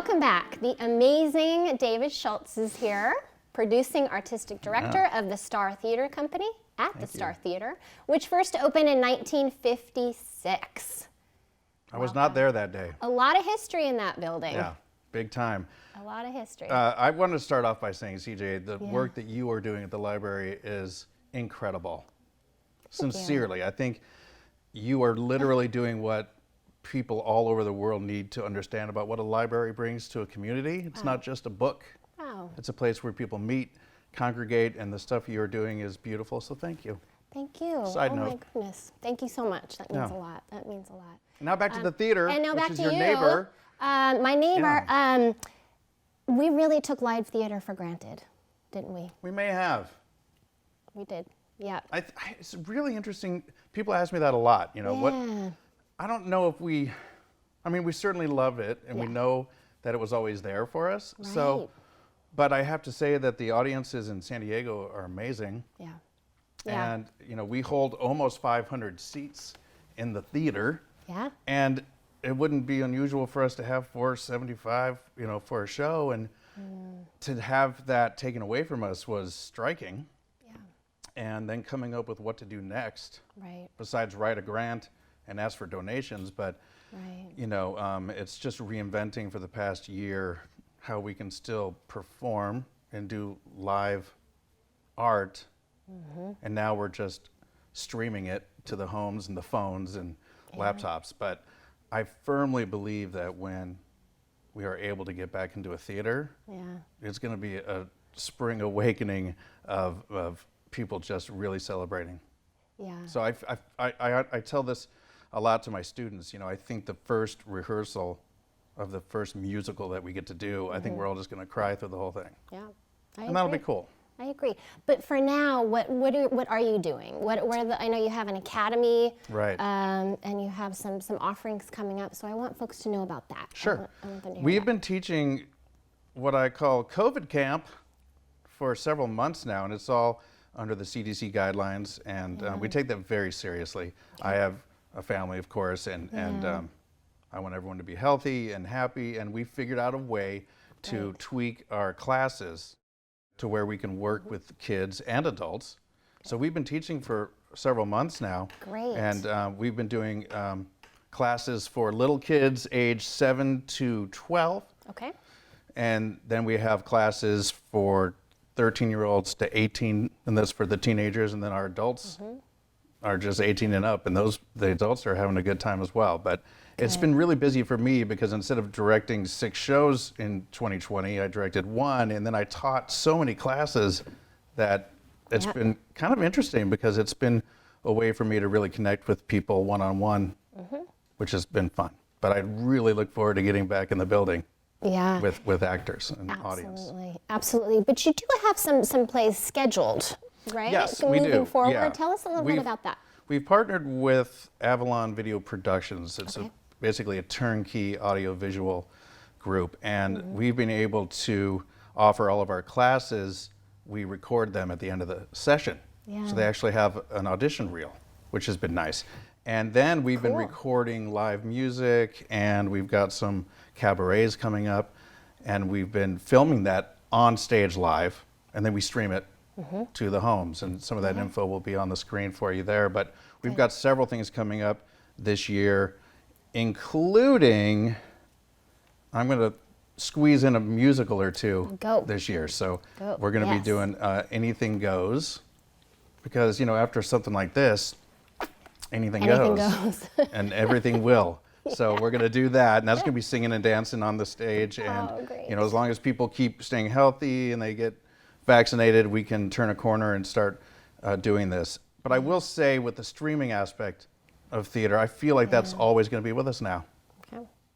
Welcome back. The amazing David Schultz is here, producing artistic director of the Star Theater Company at the Star Theater, which first opened in 1956. I was not there that day. A lot of history in that building. Yeah, big time. A lot of history. I wanted to start off by saying, CJ, the work that you are doing at the library is incredible. Sincerely, I think you are literally doing what people all over the world need to understand about what a library brings to a community. It's not just a book. Wow. It's a place where people meet, congregate, and the stuff you're doing is beautiful, so thank you. Thank you. Side note. note. My goodness. Thank you so much. That means a lot. That means a lot. Now back to the theater, and now which back is to your you. neighbor. My neighbor, we really took live theater for granted, didn't we? We may have. We did, yeah. It's really interesting. People ask me that a lot. You know, what? I don't know if we certainly love it, and we know that it was always there for us. Right. So, but I have to say that the audiences in San Diego are amazing. Yeah. And, you know, we hold almost 500 seats in the theater. Yeah. And it wouldn't be unusual for us to have 475, you know, for a show. And to have that taken away from us was striking. Yeah. And then coming up with what to do next. Right. Besides write a grant and ask for donations. But, you know, it's just reinventing for the past year how we can still perform and do live art. And now we're just streaming it to the homes and the phones and laptops. But I firmly believe that when we are able to get back into a theater, it's going to be a spring awakening of people just really celebrating. Yeah. So I tell this a lot to my students. You know, I think the first rehearsal of the first musical that we get to do, I think we're all just going to cry through the whole thing. Yeah. And that'll be cool. I agree. But for now, what are you doing? I know you have an academy, right? And you have some offerings coming up. So I want folks to know about that. Sure. I want them to hear We've that. been teaching what I call COVID camp for several months now, and it's all under the CDC guidelines, and we take that very seriously. I have a family, of course, and I want everyone to be healthy and happy, and we figured out a way to tweak our classes to where we can work with kids and adults. So we've been teaching for several months now. Great. And we've been doing classes for little kids age 7 to 12. Okay. And then we have classes for 13-year-olds to 18, and that's for the teenagers, and then our adults are just 18 and up, and the adults are having a good time as well. But it's been really busy for me because instead of directing 6 shows in 2020, I directed 1, and then I taught so many classes that it's been kind of interesting because it's been a way for me to really connect with people one-on-one, which has been fun. But I really look forward to getting back in the building with actors and audience. Absolutely. But you do have some plays scheduled, right? Yes, we do. Moving forward. Yeah. Tell us a little bit about that. We've partnered with Avalon Video Productions. It's basically a turnkey audiovisual group, and we've been able to offer all of our classes. We record them at the end of the session, so they actually have an audition reel, which has been nice. And then we've been recording live music, and we've got some cabarets coming up, and we've been filming that on stage live, and then we stream it to the homes, and some of that info will be on the screen for you there. But we've got several things coming up this year, including, I'm going to squeeze in a musical or two this year. So we're going to be doing Anything Goes, because, you know, after something like this, anything goes. And everything will. So we're going to do that, and that's going to be singing and dancing on the stage. And you know, as long as people keep staying healthy and they get vaccinated, we can turn a corner and start doing this. But I will say, with the streaming aspect of theater, I feel like that's always going to be with us now.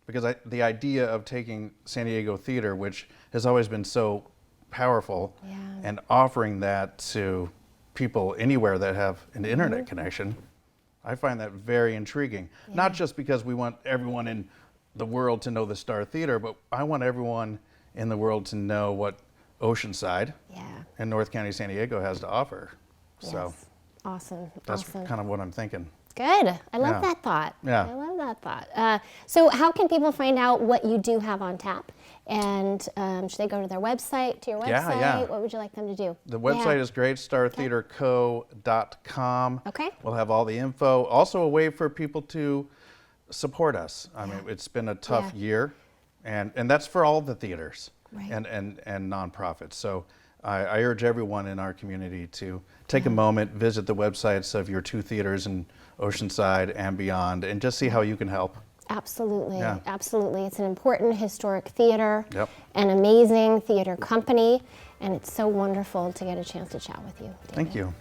Because the idea of taking San Diego theater, which has always been so powerful, and offering that to people anywhere that have an internet connection, I find that very intriguing. Not just because we want everyone in the world to know the Star Theater, but I want everyone in the world to know what Oceanside and North County, San Diego has to offer. So awesome. That's kind of what I'm thinking. Good. I love that thought. I love that thought. So how can people find out what you do have on tap And should they go to their website, to your website? Yeah. What would you like them to do? The website is great, startheaterco.com. Okay. We'll have all the info. Also a way for people to support us. I mean, it's been a tough year, and that's for all the theaters and nonprofits. So I urge everyone in our community to take a moment, visit the websites of your 2 theaters in Oceanside and beyond, and just see how you can help. Absolutely, Yeah. absolutely. It's an important historic theater, Yep. an amazing theater company, and it's so wonderful to get a chance to chat with you, David. Thank you.